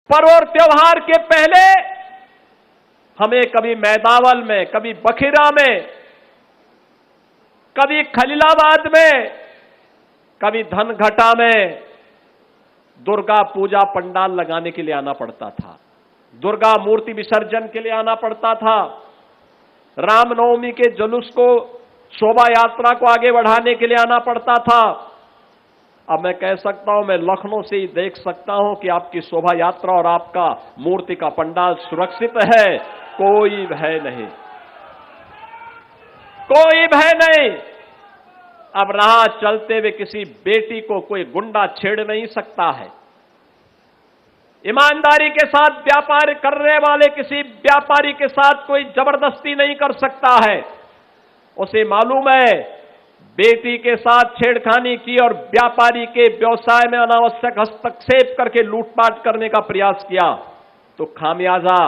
पर्व और त्योहार के पहले हमें कभी मैदावल में, कभी बखिरा में, कभी खलीलाबाद में, कभी धनघटा में दुर्गा पूजा पंडाल लगाने के लिए आना पड़ता था, दुर्गा मूर्ति विसर्जन के लिए आना पड़ता था, रामनवमी के जुलूस को, शोभा यात्रा को आगे बढ़ाने के लिए आना पड़ता था। अब मैं कह सकता हूं, मैं लखनऊ से ही देख सकता हूं कि आपकी शोभा यात्रा और आपका मूर्ति का पंडाल सुरक्षित है, कोई भय नहीं, कोई भय नहीं। अब राह चलते हुए किसी बेटी को कोई गुंडा छेड़ नहीं सकता है। ईमानदारी के साथ व्यापार करने वाले किसी व्यापारी के साथ कोई जबरदस्ती नहीं कर सकता है। उसे मालूम है बेटी के साथ छेड़खानी की और व्यापारी के व्यवसाय में अनावश्यक हस्तक्षेप करके लूटपाट करने का प्रयास किया तो खामियाजा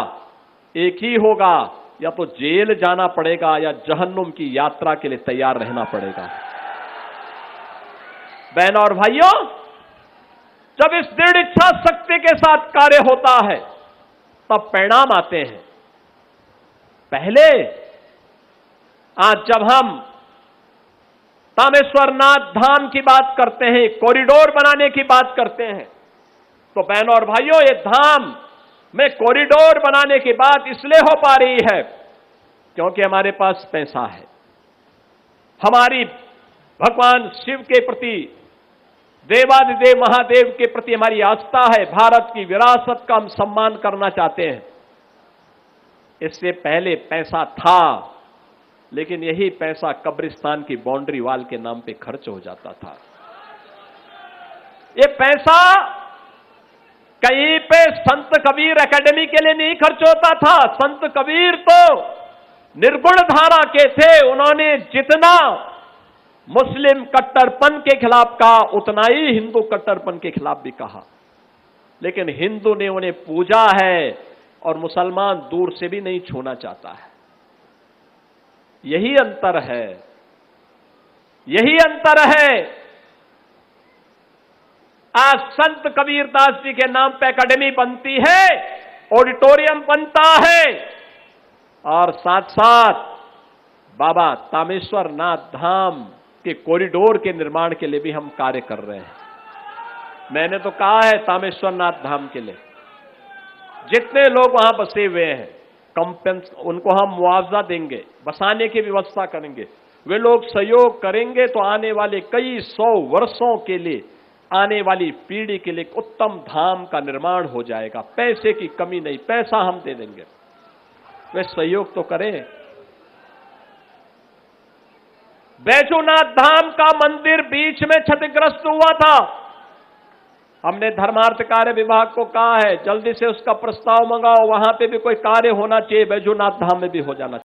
एक ही होगा, या तो जेल जाना पड़ेगा या जहन्नुम की यात्रा के लिए तैयार रहना पड़ेगा। बहनों और भाइयों, जब इस दृढ़ इच्छा शक्ति के साथ कार्य होता है तब परिणाम आते हैं। पहले आज जब हम तामेश्वरनाथ धाम की बात करते हैं, कॉरिडोर बनाने की बात करते हैं, तो बहनों और भाइयों, ये धाम में कॉरिडोर बनाने की बात इसलिए हो पा रही है क्योंकि हमारे पास पैसा है, हमारी भगवान शिव के प्रति, देवादिदेव महादेव के प्रति हमारी आस्था है, भारत की विरासत का हम सम्मान करना चाहते हैं। इससे पहले पैसा था, लेकिन यही पैसा कब्रिस्तान की बाउंड्री वाल के नाम पे खर्च हो जाता था। ये पैसा कहीं पे संत कबीर एकेडमी के लिए नहीं खर्च होता था। संत कबीर तो निर्गुण धारा के थे, उन्होंने जितना मुस्लिम कट्टरपन के खिलाफ कहा उतना ही हिंदू कट्टरपन के खिलाफ भी कहा, लेकिन हिंदू ने उन्हें पूजा है और मुसलमान दूर से भी नहीं छूना चाहता है। यही अंतर है, यही अंतर है। आज संत कबीरदास जी के नाम पे एकेडमी बनती है, ऑडिटोरियम बनता है, और साथ साथ बाबा तामेश्वरनाथ धाम के कॉरिडोर के निर्माण के लिए भी हम कार्य कर रहे हैं। मैंने तो कहा है तामेश्वरनाथ धाम के लिए जितने लोग वहां बसे हुए हैं, उनको हम मुआवजा देंगे, बसाने की व्यवस्था करेंगे, वे लोग सहयोग करेंगे तो आने वाले कई 100 वर्षों के लिए, आने वाली पीढ़ी के लिए एक उत्तम धाम का निर्माण हो जाएगा। पैसे की कमी नहीं, पैसा हम दे देंगे, वे सहयोग तो करें। बैजूनाथ धाम का मंदिर बीच में क्षतिग्रस्त हुआ था, हमने धर्मार्थ कार्य विभाग को कहा है जल्दी से उसका प्रस्ताव मंगाओ, वहां पे भी कोई कार्य होना चाहिए, बैजूनाथ धाम में भी हो जाना चाहिए।